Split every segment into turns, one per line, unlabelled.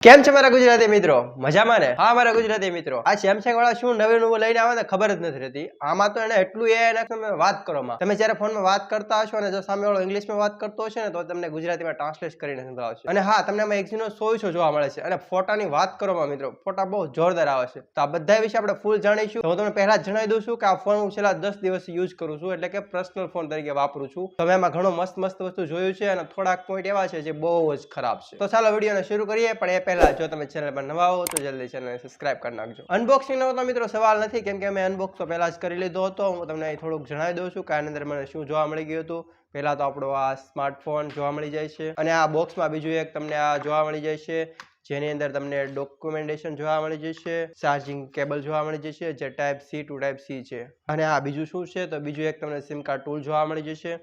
કેમ છે મારા ગુજરાતી મિત્રો? મજામાં ને? હા મારા ગુજરાતી મિત્રો, આ સેમસંગ વાળા શું નવું લઈને આવે ને ખબર જ નથી રહેતી. આમાં તો એને એટલું AI નાખ્યું વાત કરવામાં. તમે જ્યારે ફોનમાં વાત કરતા હશો અને જો સામે વાળો ઇંગ્લિશમાં વાત કરતો હશે ને તો તમને ગુજરાતીમાં ટ્રાન્સલેટ કરીને સંભળાવશે. અને હા, તમને આમાં Exynos 100 જોવા મળે છે. અને ફોટાની વાત કરવામાં મિત્રો, ફોટા બહુ જોરદાર આવે છે. તો આ બધા વિશે આપણે ફૂલ જાણીશું. તો હું તમને પહેલા જ જણાવી દઉં છું કે આ ફોન હું છેલ્લા 10 દિવસથી યુઝ કરું છું, એટલે કે પર્સનલ ફોન તરીકે વાપરું છું. તો મેં એમાં ઘણું મસ્ત વસ્તુ જોયું છે અને થોડાક પોઈન્ટ એવા છે જે બહુ જ ખરાબ છે. તો ચાલો વિડીયોને શરૂ કરીએ. પણ એ પહેલા જો તમે ચેનલ પર નવા હો તો જલ્દી ચેનલને સબસ્ક્રાઇબ કરી નાખજો. અનબોક્સિંગ નો તો મિત્રો સવાલ નથી, કેમ કે મેં અનબોક્સ તો પહેલા જ કરી લીધો હતો. હું તમને થોડુંક જણાવી દઉં છું કે આની અંદર મને શું જોવા મળી ગયું હતું. પહેલા તો આપણો આ સ્માર્ટફોન જોવા મળી જાય છે અને આ બોક્સમાં બીજું એક તમને આ જોવા મળી જાય છે, જેની અંદર તમને ડોક્યુમેન્ટેશન જોવા મળી જશે, ચાર્જિંગ કેબલ જોવા મળી જશે જે type C to type C છે. અને આ બીજું શું છે તો બીજું એક તમને સિમ કાર્ડ ટૂલ જોવા મળી જશે.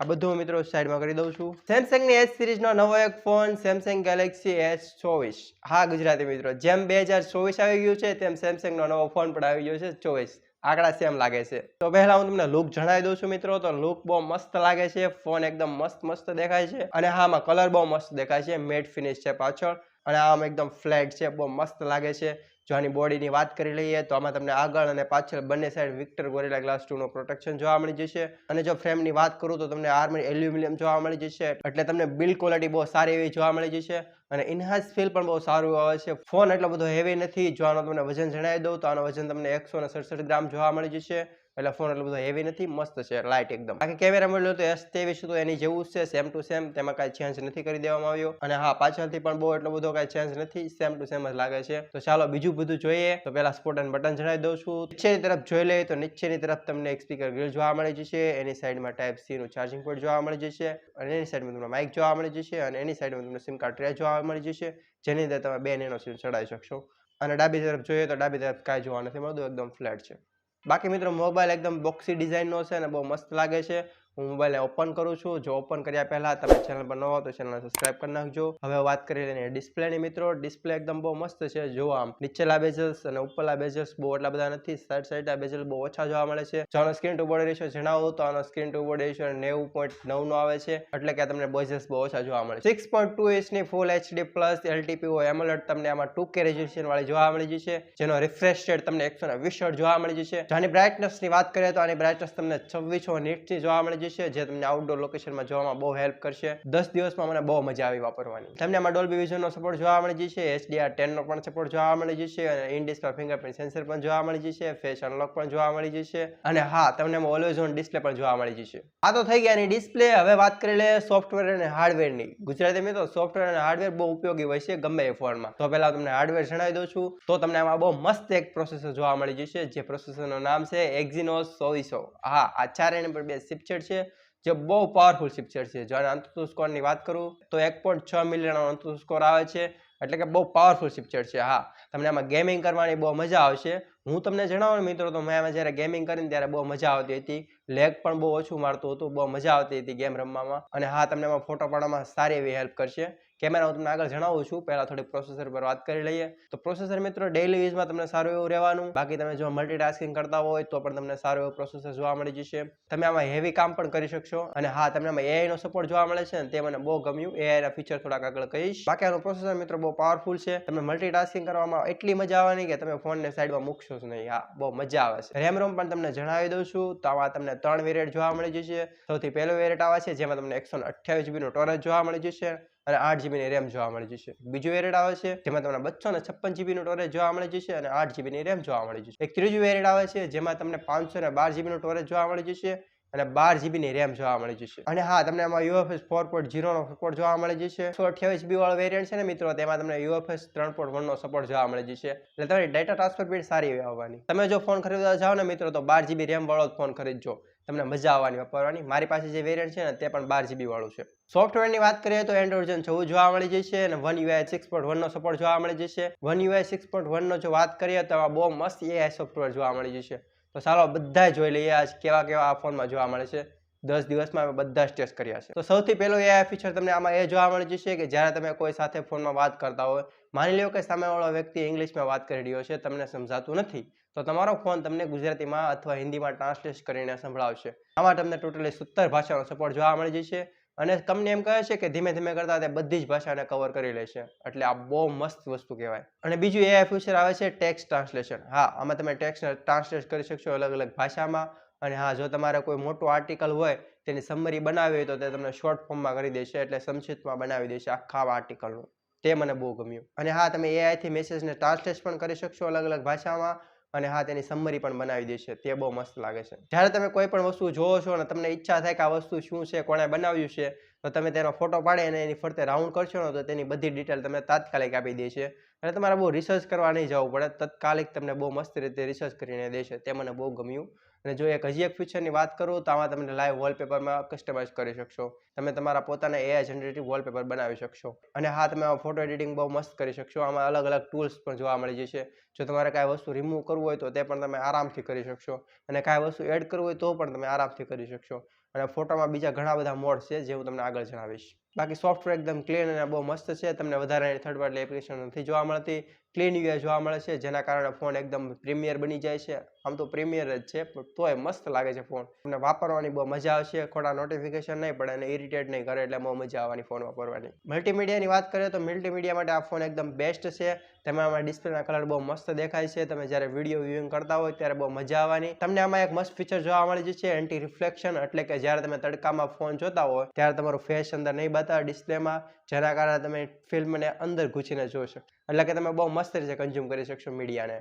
આ બધું મિત્રો સાઈડમાં કરી દઉં છું. સેમસંગની S સિરીઝનો નવો એક ફોન સેમસંગ ગેલેક્સી S24. હા ગુજરાતી મિત્રો, જેમ 2024 આવી ગયું છે તેમ સેમસંગનો નવો ફોન પણ આવી ગયો છે 24. આંકડા સેમ લાગે છે. તો પહેલા હું તમને લુક જણાવી દઉં છું મિત્રો. તો લુક બહુ મસ્ત લાગે છે, ફોન એકદમ મસ્ત દેખાય છે અને હા, આમાં કલર બહુ મસ્ત દેખાય છે, મેટ ફિનિશ છે પાછળ અને આમ એકદમ ફ્લેટ છે, બહુ મસ્ત લાગે છે. જો આની બોડીની વાત કરી લઈએ તો આમાં તમને આગળ અને પાછળ બંને સાઈડ વિક્ટર ગોરિલા ગ્લાસ 2 નું પ્રોટેક્શન જોવા મળી જશે. અને જો ફ્રેમની વાત કરું તો તમને આર્મડ એલ્યુમિનિયમ જોવા મળી જશે, એટલે તમને બિલ્ડ ક્વોલિટી બહુ સારી એવી જોવા મળી જશે અને ઇનહાન્સ ફીલ પણ બહુ સારું આવે છે. ફોન એટલો બધો હેવી નથી. જો આનો તમને વજન જણાવી દઉં તો આનો વજન તમને 167 ગ્રામ જોવા મળી જશે, એટલે ફોન એટલો બધો હેવી નથી, મસ્ત છે, લાઇટ એકદમ. બાકી કેમેરા મોડેલ તો S23 તો એની જેવું જ છે, સેમ ટુ સેમ, તેમાં કાંઈ ચેન્જ નથી કરી દેવામાં આવ્યો. અને હા, પાછળથી પણ બહુ એટલો બધો કાંઈ ચેન્જ નથી, સેમ ટુ સેમ જ લાગે છે. તો ચાલો બીજું બધું જોઈએ. તો પહેલા સ્પોટ એન્ડ બટન જણાવી દઉં છું. નીચેની તરફ જોઈ લઈએ તો નીચેની તરફ તમને એક સ્પીકર ગ્રીલ જોવા મળી જશે, એની સાઈડમાં ટાઈપ સી નું ચાર્જિંગ પોર્ટ જોવા મળી જશે અને એની સાઈડમાં તમને માઇક જોવા મળી જશે અને એની સાઈડમાં તમને સિમ કાર્ડ ટ્રે જોવા મળી જશે, જેની અંદર તમે 2 નેનો સિમ ચડાવી શકશો. અને ડાબી તરફ જોઈએ તો ડાબી તરફ કાંઈ જોવા નથી મળતું, એકદમ ફ્લેટ છે. બાકી મિત્રો, મોબાઈલ એકદમ બોક્સી ડિઝાઇનનો છે અને બહુ મસ્ત લાગે છે. હું મોબાઈલને ઓપન કરું છું. જો ઓપન કર્યા પહેલા તમે ચેનલ પર ન હો તો ચેનલને સબસ્ક્રાઇબ કરી નાખજો. હવે વાત કરી લઈએ ડિસ્પ્લેની મિત્રો. ડિસ્પ્લે એકદમ બહુ મસ્ત છે. જો આમ નીચેલા બેઝલ્સ અને ઉપરના બેઝલ્સ બહુ એટલા બધા નથી, સાઈડના બેઝલ બહુ ઓછા જોવા મળે છે. જો આનો સ્ક્રીન ટુ બોડી રેશિયો જણાવું તો આનો સ્ક્રીન ટુ બોડી રેશિયો 90.9 નો આવે છે, એટલે કે તમને બેઝલ્સ બહુ ઓછા જોવા મળે છે. 6.2 ઇંચની ફૂલ HD પ્લસ LTPO AMOLED તમને આમાં 2K રેઝોલ્યુશન વાળી જોવા મળી જશે, જેનો રિફ્રેશ રેટ તમને 120 હર્ટ્ઝ જોવા મળી જશે. આની બ્રાઇટનેસની વાત કરીએ તો આની બ્રાઇટનેસ તમને 2600 નીટ્સની જોવા મળી જશે, જે તમને આઉટડોર લોકેશનમાં જોવામાં બહુ હેલ્પ કરશે. 10 દિવસમાં મને બહુ મજા આવી વાપરવાની. તમને આમાં ડોલ્બી વિઝનનો સપોર્ટ જોવા મળી જશે, HDR10 નો પણ સપોર્ટ જોવા મળી જશે અને ઇન ડિસ્પ્લે ફિંગરપ્રિન્ટ સેન્સર પણ જોવા મળી જશે, ફેસ અનલોક પણ જોવા મળી જશે અને હા, તમને આમાં ઓલવેઝ ઓન ડિસ્પ્લે પણ જોવા મળી જશે. આ તો થઈ ગયા એની ડિસ્પ્લે. હવે વાત કરી લઈએ સોફ્ટવેર અને હાર્ડવેરની. ગુજરાતી મિત્રો, સોફ્ટવેર અને હાર્ડવેર બહુ ઉપયોગી હોય છે ગમે એ ફોનમાં. તો પહેલા તમને હાર્ડવેર જણાવી દઉં છું. તો તમને આમાં બહુ મસ્ત એક પ્રોસેસર જોવા મળી જશે, જે પ્રોસેસરનું નામ છે Exynos 100. હા, આ 4 નંબર 2 ચિપસેટ છે, જે બહુ પાવરફુલ ચિપસેટ છે. જો આના AnTuTu સ્કોરની વાત કરું તો 1.6 મિલિયનનો AnTuTu સ્કોર આવે છે, એટલે કે બહુ પાવરફુલ ચિપસેટ છે. હા, તમને આમાં ગેમિંગ કરવાની બહુ મજા આવશે. હું તમને જણાવું મિત્રો, તો મેં આમાં જ્યારે ગેમિંગ કરીને ત્યારે બહુ મજા આવતી હતી. લેગ પણ બહુ ઓછું મારતું હતું, બહુ મજા આવતી હતી ગેમ રમવામાં. અને હા, તમને આમાં ફોટો પાડવામાં સારી એવી હેલ્પ કરશે. કેમેરા હું તમને આગળ જણાવું છું. પહેલા થોડી પ્રોસેસર પર વાત કરી લઈએ. તો પ્રોસેસર મિત્રો ડેઇલી યુઝમાં તમને સારું એવું રહેવાનું. બાકી તમે જો મલ્ટીટાસ્કિંગ કરતા હોય તો પણ તમને સારું એવું પ્રોસેસર જોવા મળી જશે. તમે આમાં હેવી કામ પણ કરી શકશો. અને હા, તમને આમાં AI નો સપોર્ટ જોવા મળે છે ને, તે મને બહુ ગમ્યું. AI ના ફીચર થોડાક આગળ કહીશ. બાકી આનું પ્રોસેસર મિત્રો બહુ પાવરફુલ છે. તમને મલ્ટીટાસ્કિંગ કરવામાં એટલી મજા આવવાની કે તમે ફોનને સાઈડમાં મૂકશો જ નહીં. હા, બહુ મજા આવે છે. રેમ રોમ પણ તમને જણાવી દઉં છું. તો આમાં તમને 3 વેરિયન્ટ જોવા મળી જશે. સૌથી પહેલો વેરિયન્ટ આવે છે જેમાં તમને 128 GB નો સ્ટોરેજ જોવા મળી જશે અને 8 GB ની રેમ જોવા મળી જશે. બીજું વેરિયન્ટ આવે છે જેમાં તમને 256 GB નું સ્ટોરેજ જોવા મળી જશે અને 8 GB ની રેમ જોવા મળી જશે. એક ત્રીજું વેરિયન્ટ આવે છે જેમાં તમને 512 GB નું સ્ટોરેજ જોવા મળી જશે અને 12 GB ની રેમ જોવા મળી જશે. અને હા, તમને આમાં UFS 4.0 નો સપોર્ટ જોવા મળી જશે. 128 GB વાળો વેરિયન્ટ છે ને મિત્રો, તેમાં તમને UFS 3.1 નો સપોર્ટ જોવા મળી જશે, એટલે તમારી ડેટા ટ્રાન્સફર સ્પીડ સારી એવી આવવાની. તમે જો ફોન ખરીદવા જાઓ ને મિત્રો, તો 12 GB રેમ વાળો જ ફોન ખરીદજો, તમને મજા આવવાની વાપરવાની. મારી પાસે જે વેરિયન્ટ છે ને, તે પણ 12 GB વાળું છે. સોફ્ટવેરની વાત કરીએ તો એન્ડ્રોઇડ વર્ઝન 14 જોવા મળી જશે અને One UI 6.1 નો સપોર્ટ જોવા મળી જશે. One UI 6.1 નો જો વાત કરીએ તો બહુ મસ્ત AI સોફ્ટવેર જોવા મળી જશે. તો ચાલો બધા જોઈ લઈએ આજ કેવા કેવા આ ફોનમાં જોવા મળે છે. 10 દિવસમાં અમે બધા જ ટેસ્ટ કર્યા છે. તો સૌથી પહેલો AI ફીચર તમને આમાં એ જોવા મળી જશે કે જ્યારે તમે કોઈ સાથે ફોનમાં વાત કરતા હોય, માની લો કે સામેવાળો વ્યક્તિ ઇંગ્લિશમાં વાત કરી રહ્યો છે, તમને સમજાતું નથી, તો તમારો ફોન તમને ગુજરાતીમાં અથવા હિન્દીમાં ટ્રાન્સલેટ કરીને સંભળાવશે. આમાં તમને ટોટલી 17 ભાષાનો સપોર્ટ જોવા મળી જશે. અને કંપની એમ કહે છે કે ધીમે ધીમે કરતા તે બધી જ ભાષાને કવર કરી લેશે, એટલે આ બહુ મસ્ત વસ્તુ કહેવાય. અને બીજું એઆઈ ફ્યુચર આવે છે ટેક્સ્ટ ટ્રાન્સલેશન. હા, આમાં તમે ટેક્સ્ટ ટ્રાન્સલેટ કરી શકશો અલગ અલગ ભાષામાં. અને હા, જો તમારે કોઈ મોટું આર્ટિકલ હોય તેની સમરી બનાવી હોય તો તે તમને શોર્ટ ફોર્મમાં કરી દેશે, એટલે સંક્ષિપ્તમાં બનાવી દેશે આખા આર્ટિકલનું. તે મને બહુ ગમ્યું. અને હા, તમે એઆઈથી મેસેજને ટ્રાન્સલેટ પણ કરી શકશો અલગ અલગ ભાષામાં. અને હા, તેની સમરી પણ બનાવી દેશે. તે બહુ મસ્ત લાગે છે. જ્યારે તમે કોઈ પણ વસ્તુ જોવો છો અને તમને ઈચ્છા થાય કે આ વસ્તુ શું છે, કોણે બનાવ્યું છે, તો તમે તેનો ફોટો પાડી અને એની ફરતે રાઉન્ડ કરશો ને તો તેની બધી ડિટેલ તમને તાત્કાલિક આપી દે છે. અને તમારે બહુ રિસર્ચ કરવા નહીં જવું પડે, તાત્કાલિક તમને બહુ મસ્ત રીતે રિસર્ચ કરીને દેશે. તે મને બહુ ગમ્યું. અને જો હજી એક ફીચરની વાત કરું તો આમાં તમને લાઈવ વોલપેપરમાં કસ્ટમાઇઝ કરી શકશો. તમે તમારા પોતાના એઆઈ જનરેટિવ વોલપેપર બનાવી શકશો. અને હા, તમે ફોટો એડિટિંગ બહુ મસ્ત કરી શકશો. આમાં અલગ અલગ ટૂલ્સ પણ જોવા મળી જશે. જો તમારે કાંઈ વસ્તુ રિમૂવ કરવું હોય તો તે પણ તમે આરામથી કરી શકશો. અને કાંઈ વસ્તુ એડ કરવું હોય તો પણ તમે આરામથી કરી શકશો. અને ફોટોમાં બીજા ઘણા બધા મોડ છે જે હું તમને આગળ જણાવીશ. બાકી સોફ્ટવેર એકદમ ક્લીન અને બહુ મસ્ત છે. તમને વધારે થર્ડ પાર્ટી એપ્લિકેશન નથી જોવા મળતી. ક્લીન યુઆઈ જોવા મળે છે, જેના કારણે ફોન એકદમ પ્રીમિયર બની જાય છે. આમ તો પ્રીમિયર જ છે, પણ તોય મસ્ત લાગે છે ફોન. તમને વાપરવાની બહુ મજા આવશે. ખોટા નોટિફિકેશન નહીં પડે અને ઇરિટેટ નહીં કરે, એટલે બહુ મજા આવવાની ફોન વાપરવાની. મલ્ટીમીડિયાની વાત કરીએ તો મલ્ટીમીડિયા માટે આ ફોન એકદમ બેસ્ટ છે. તેમાં ડિસ્પ્લેના કલર બહુ મસ્ત દેખાય છે. તમે જ્યારે વિડીયો વ્યુઇંગ કરતા હોય ત્યારે બહુ મજા આવવાની. તમને આમાં એક મસ્ત ફીચર જોવા મળી જશે, એન્ટી રિફ્લેક્શન. એટલે કે જ્યારે તમે તડકામાં ફોન જોતા હોય ત્યારે તમારું ફેસ અંદર નહીં બતાવે ડિસ્પ્લેમાં, જેના કારણે તમે ફિલ્મને અંદર ઘૂસીને જોઈ શકો. એટલે કે તમે બહુ મસ્ત રીતે કન્ઝ્યુમ કરી શકશો મીડિયાને.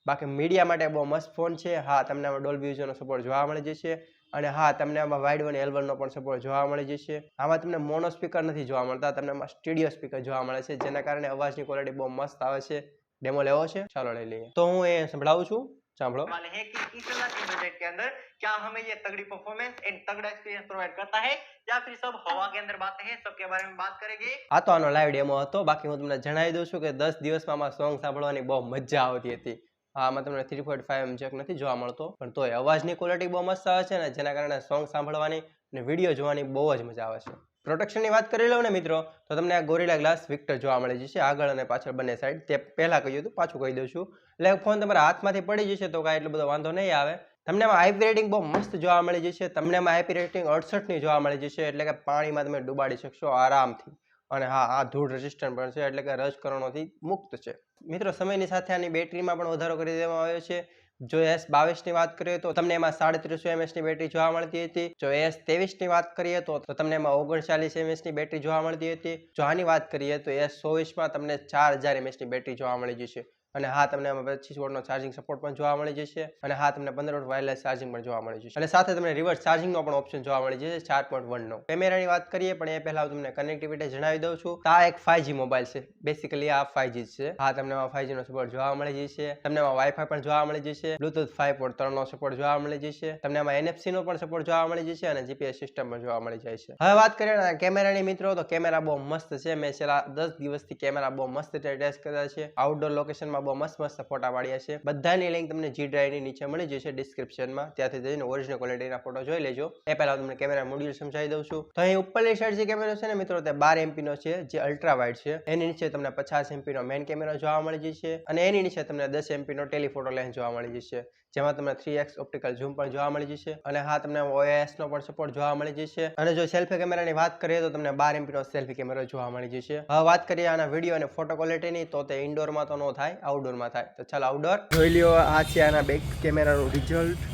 બાકી મીડિયા માટે બહુ મસ્ત ફોન છે. હા, તમને આમાં ડોલ્બી વિઝનનો સપોર્ટ જોવા મળી જશે. અને હા, તમને આમાં વાઇડ વન L1નો પણ સપોર્ટ જોવા મળી જશે. આમાં તમને મોનો સ્પીકર નથી જોવા મળતા, તમને આમાં સ્ટીરિયો સ્પીકર જોવા મળે છે, જેના કારણે અવાજની ક્વોલિટી બહુ મસ્ત આવે છે. ડેમો લેવો છે? ચાલો લઈ લઈએ. તો હું એ સંભળાવું છું, સાંભળો. वाले हैं कि इस लाख के बजट के अंदर क्या हमें ये तगड़ी परफॉर्मेंस एंड तगड़ा एक्सपीरियंस प्रोवाइड करता है या फिर सब हवा के अंदर बातें हैं, सबके बारे में बात करेंगे. આ તો આનો લાઈવ ડેમો હતો. બાકી હું તમને જણાવી દઉં છું કે 10 દિવસમાં આમાં સોંગ સાંભળવાની બહુ મજા આવતી હતી. આમાં તમને 3.5 જેક નથી જોવા મળતો, પણ તોય અવાજની ક્વોલિટી બહુ મસ્ત આવે છે ને, જેના કારણે સોંગ સાંભળવાની અને વિડીયો જોવાની બહુ જ મજા આવે છે. પ્રોટેક્શનની વાત કરી લઉં ને મિત્રો, તો તમને આ ગોરિલા ગ્લાસ વિક્ટર જોવા મળી જશે આગળ અને પાછળ બંને સાઈડ. તે પહેલા કહ્યું હતું, પાછું કહી દઉં છું. એટલે ફોન તમારા હાથમાંથી પડી જશે તો કાંઈ એટલો બધો વાંધો નહીં આવે. તમને આમાં આઈપી રેટિંગ બહુ મસ્ત જોવા મળી જશે. તમને આમાં આઈપી રેટિંગ 68ની જોવા મળી જશે, એટલે કે પાણીમાં તમે ડુબાડી શકશો આરામથી. અને હા, આ ધૂળ રેસિસ્ટન્ટ પણ છે, એટલે કે રજકરણોથી મુક્ત છે. મિત્રો, સમયની સાથે આની બેટરીમાં પણ વધારો કરી દેવામાં આવ્યો છે. જો S22ની વાત કરીએ તો તમને એમાં 350 mAhની બેટરી જોવા મળતી હતી. જો S23ની વાત કરીએ તો તમને એમાં 39 mAhની બેટરી જોવા મળતી હતી. જો આની વાત કરીએ તો S24માં તમને 4000 mAhની બેટરી જોવા મળી જશે. અને હા, તમને એમાં 25 વોટનો ચાર્જિંગ સપોર્ટ પણ જોવા મળી જશે. અને હા, તમને 15 વોટ વાયરલેસ ચાર્જિંગ પણ જોવા મળી જશે. અને સાથે તમને રિવર્સ ચાર્જિંગનો પણ ઓપ્શન જોવા મળી જશે 4.1નો. કેમેરાની વાત કરીએ પણ એ પહેલા હું તમને કનેક્ટિવિટી જણાવી દઉં છું. આ એક 5G મોબાઈલ છે. બેસિકલી આ 5G છે. હા, તમને એમાં 5Gનો સપોર્ટ જોવા મળી જશે. તમને એમાં વાઈફાઈ પણ જોવા મળી જશે. બ્લૂટૂથ 5.3નો સપોર્ટ જોવા મળી જશે. તમને એમાં NFC નો પણ સપોર્ટ જોવા મળી જશે અને GPS સિસ્ટમ પણ જોવા મળી જાય છે. હવે વાત કરીએ કેમેરાની મિત્રો, તો કેમેરા બહુ મસ્ત છે. મેં છેલ્લા 10 દિવસથી કેમેરા બહુ મસ્ત ટેસ્ટ કર્યા છે. આઉટડોર લોકેશનમાં બહુ મસ્ત ફોટા પાડ્યા છે. બધાની લિંક તમને G ડ્રાઈવની નીચે મળી જશે ડિસ્ક્રિપ્શનમાં. ત્યાંથી જઈને ઓરિજિનલ ક્વોલિટીના ફોટો જોઈ લેજો. એ પહેલા તમને કેમેરા મોડ્યુલ સમજાવી દઉં છું. તો અહીં ઉપરની સાઈડ જે કેમેરો છે ને મિત્રો, તે 12 MPનો છે, જે અલ્ટ્રા વાઇડ છે. એની નીચે તમને 50 MPનો મેઇન કેમેરો જોવા મળી જશે અને એની નીચે તમને 10 MPનો ટેલિફોટો લેન્સ જોવા મળી જશે, જેમાં તમને 3x ઓપ્ટિકલ ઝૂમ પણ જોવા મળી જશે. અને હા, તમને OISનો પણ સપોર્ટ જોવા મળી જશે. અને જો સેલ્ફી કેમેરાની વાત કરીએ તો તમને 12 MPનો સેલ્ફી કેમેરો જોવા મળી જશે. હવે વાત કરીએ આના વિડીયો અને ફોટો ક્વોલિટીની, તો તે ઇન્ડોરમાં તો ન થાય, આઉટડોરમાં થાય. તો ચાલો આઉટડોર જોઈ લ્યો. આ છે આના બેક કેમેરાનું રિઝલ્ટ.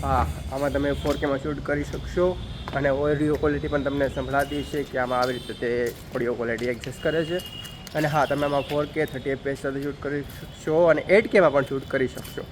હા, આમાં તમે 4Kમાં શૂટ કરી શકશો અને ઓડિયો ક્વોલિટી પણ તમને સંભળાતી છે કે આમાં આવી રીતે તે ઓડિયો ક્વોલિટી એડજસ્ટ કરે છે. અને હા, તમે આમાં 4K 30 FPS સાથે શૂટ કરી શકશો અને 8Kમાં પણ શૂટ કરી શકશો.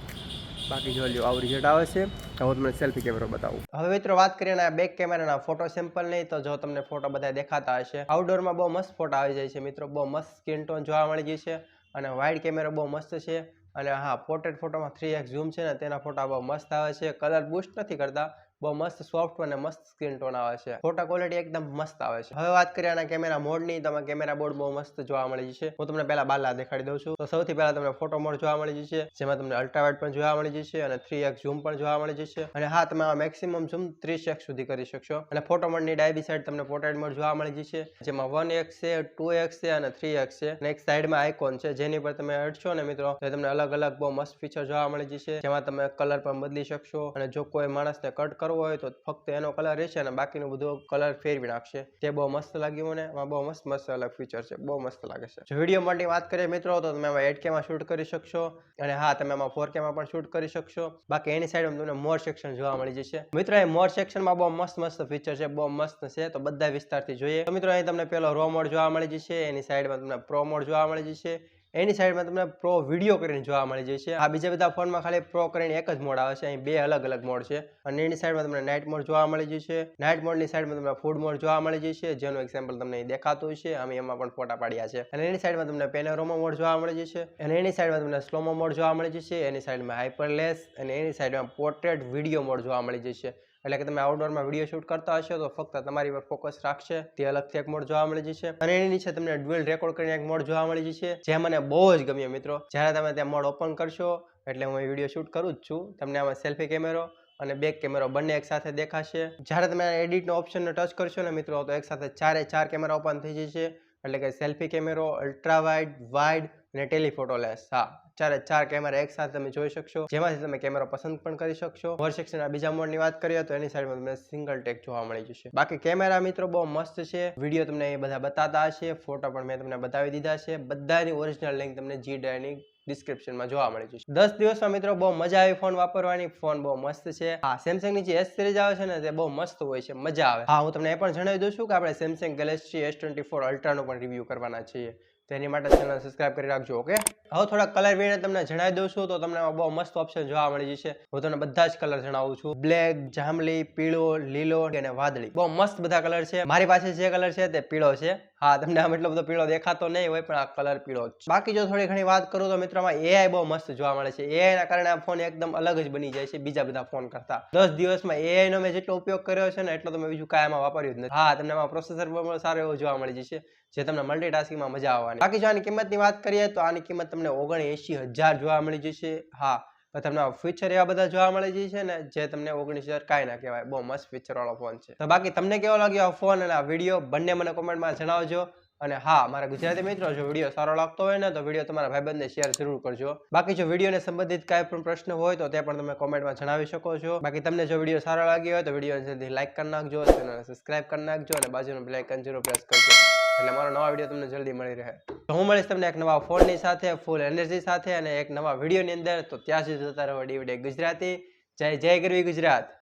બાકી જોઈ લો આવું રિઝલ્ટ આવે છે. હું તમને સેલ્ફી કેમેરો બતાવું. હવે મિત્રો વાત કરીએ ને બેક કેમેરાના ફોટો સેમ્પલ નહીં, તો જો તમને ફોટો બધા દેખાતા હશે, આઉટડોરમાં બહુ મસ્ત ફોટો આવી જાય છે મિત્રો. બહુ મસ્ત સ્કિન ટોન જોવા મળી જશે અને વાઇડ કેમેરો બહુ મસ્ત છે. અને હા, પોર્ટ્રેટ ફોટોમાં 3x ઝૂમ છે ને, તેના ફોટા બહુ મસ્ત આવે છે. કલર બૂસ્ટ નથી કરતા, બહુ મસ્ત સોફ્ટ અને મસ્ત સ્કિન ટોન આવે છે. ફોટા ક્વોલિટી એકદમ મસ્ત આવે છે. હવે વાત કરીએ આના કેમેરા મોડની, તો કેમેરા બોર્ડ બહુ મસ્ત જોવા મળી જશે. હું તમને પહેલા બાલા દેખાડી દઉં છું. તો સૌથી પહેલા તમને ફોટો મોડ જોવા મળી જશે, જેમાં તમને અલ્ટ્રા વાઇડ પણ જોવા મળી જશે અને 3x ઝૂમ પણ જોવા મળી જશે. અને હા, તમે મેક્સિમમ ઝૂમ 30x સુધી કરી શકશો. અને ફોટો મોડની ડાબી સાઈડ તમને પોર્ટ્રેટ મોડ જોવા મળી જશે, જેમાં 1x છે, 2x છે અને 3x છે. અને એક સાઈડમાં આઇકોન છે, જેની પર તમે અડશો ને મિત્રો, તો તમને અલગ અલગ બહુ મસ્ત ફીચર જોવા મળી જશે, જેમાં તમે કલર પણ બદલી શકશો. અને જો કોઈ માણસને કટ કરો કરવો હોય તો ફક્ત એનો કલર રહેશે અને બાકીનું બધું કલર ફેરવી નાખશે. તે બહુ મસ્ત લાગ્યું મને. એમાં બહુ મસ્ત અલગ ફીચર છે, બહુ મસ્ત લાગે છે. જો વિડીયો માટે વાત કરીએ મિત્રો તો તમે એમાં 8K માં શૂટ કરી શકશો અને હા તમે એમાં 4K માં પણ શૂટ કરી શકશો. બાકી એની સાઈડમાં તમને મોર સેક્શન જોવા મળી જશે. મિત્રો એ મોર સેક્શનમાં બહુ મસ્ત ફીચર છે, બહુ મસ્ત છે. તો બધા વિસ્તારથી જોઈએ તો મિત્રો અહીં તમને પેલો રો મોડ જોવા મળી જશે, એની સાઈડમાં તમને પ્રો મોડ જોવા મળી જશે, એની સાઈડમાં તમને પ્રો વિડીયો કરીને જોવા મળી જશે. આ બીજા બધા ફોનમાં ખાલી પ્રો કરીને એક જ મોડ આવે છે, અહીં બે અલગ મોડ છે. અને એની સાઈડમાં તમને નાઇટ મોડ જોવા મળી જશે. નાઇટ મોડની સાઈડમાં તમને ફૂડ મોડ જોવા મળી જશે, જેનું એક્ઝામ્પલ તમને અહીં દેખાતું છે. અમે એમાં પણ ફોટા પાડ્યા છે. અને એની સાઈડમાં તમને પેનોરામા મોડ જોવા મળી જશે, અને એની સાઈડમાં તમને સ્લોમો મોડ જોવા મળી જશે, એની સાઈડમાં હાઇપરલેસ અને એની સાઈડમાં પોર્ટ્રેટ વિડીયો મોડ જોવા મળી જશે. એટલે કે તમે આઉટડોરમાં વિડીયો શૂટ કરતા હશો તો ફક્ત તમારી પર ફોકસ રાખશે, તે અલગથી એક મોડ જોવા મળી જશે. અને એની નીચે તમને ડ્યુઅલ રેકોર્ડ કરીને એક મોડ જોવા મળી જશે, જે મને બહુ જ ગમ્યો મિત્રો. જ્યારે તમે ત્યાં મોડ ઓપન કરશો એટલે હું વિડીયો શૂટ કરું જ છું, તમને આમાં સેલ્ફી કેમેરો અને બેક કેમેરો બંને એક સાથે દેખાશે. જ્યારે તમે એડિટનો ઓપ્શનને ટચ કરશો ને મિત્રો તો એક સાથે ચાર કેમેરા ઓપન થઈ જશે. એટલે કે સેલ્ફી કેમેરો, અલ્ટ્રા વાઇડ અને ટેલિફોટો લેન્સ. ચાર કેમેરા એક સાથે તમે જોઈ શકશો, જેમાંથી તમે કેમેરો પસંદ પણ કરી શકશો. મોર સેક્શનના બીજા મોડની વાત કરીએ તો એની સાઈડમાં તમને સિંગલ ટેક જોવા મળી જશે. બાકી કેમેરા મિત્રો બહુ મસ્ત છે, વિડીયો તમને એ બધા બતાતા હશે, ફોટો પણ મેં તમને બતાવી દીધા છે. બધાની ઓરિજિનલ લિંક તમને જી ડ્રાઈવની ડિસ્ક્રિપ્શનમાં જોવા મળી જશે. 10 દિવસમાં મિત્રો બહુ મજા આવી ફોન વાપરવાની. ફોન બહુ મસ્ત છે. હા, સેમસંગની જે S સિરીઝ આવે છે ને તે બહુ મસ્ત હોય છે, મજા આવે. હા, હું તમને એ પણ જણાવી દઉં છું કે આપણે સેમસંગ ગેલેક્સી S24 અલ્ટ્રાનો પણ રિવ્યુ કરવાના છીએ. તેની માટે ચેનલ સબસ્ક્રાઇબ કરી રાખજો. ઓકે, હવે થોડા કલર વિશે તમને જણાવી દઉં છું તો તમને બહુ મસ્ત ઓપ્શન જોવા મળી જશે. હું તમને બધા જ કલર જણાવું છું. બ્લેક, જાંબલી, પીળો, લીલો અને વાદળી. બહુ મસ્ત બધા કલર છે. મારી પાસે જે કલર છે તે પીળો છે. હા, તમને આમ એટલો બધો પીળો દેખાતો નહીં હોય પણ આ કલર પીળો જ છે. બાકી જો થોડી ઘણી વાત કરું તો મિત્રોમાં AI બહુ મસ્ત જોવા મળે છે. AI ના કારણે આ ફોન એકદમ અલગ જ બની જાય છે બીજા બધા ફોન કરતા. 10 દિવસમાં AI નો મેં જેટલો ઉપયોગ કર્યો છે ને એટલો તમે બીજું કાંઈ આમાં વાપર્યું જ નથી. હા, તમને આમાં પ્રોસેસર પણ સારો એવો જોવા મળી જશે, જે તમને મલ્ટીટાસ્કિંગમાં મજા આવવાની. બાકી જો આની કિંમતની વાત કરીએ તો આની કિંમત તમને 79,000 જોવા મળી જશે. હા, તમને ફીચર એવા બધા જોવા મળી જશે ને જે તમને 19,000 કાંઈ ના કહેવાય. બહુ મસ્ત ફીચર વાળો ફોન છે. તો બાકી તમને કેવો લાગ્યો આ ફોન અને આ વિડીયો બંને મને કોમેન્ટમાં જણાવજો. અને હા, મારા ગુજરાતી મિત્રો જો વિડીયો સારો લાગતો હોય ને તો વિડીયો તમારા ભાઈબંધને શેર જરૂર કરજો. બાકી જો વિડીયોને સંબંધિત કાંઈ પણ પ્રશ્ન હોય તો તે પણ તમે કોમેન્ટમાં જણાવી શકો છો. બાકી તમને જો વિડીયો સારો લાગ્યો હોય તો વિડીયોને જલ્દી લાઈક કરી નાખજો, ચેનલને સબસ્ક્રાઇબ કરી નાખજો અને બાજુનું બેલ આઇકન જરૂર પ્રેસ કરજો એટલે મારો નવા વિડીયો તમને જલ્દી મળી રહે. તો હું મળીશ તમને એક નવા ફોનની સાથે, ફૂલ એનર્જી સાથે અને એક નવા વિડીયોની અંદર. તો ત્યાં સુધી જોતા રહો DVD ગુજરાતી. જય ગરવી ગુજરાત.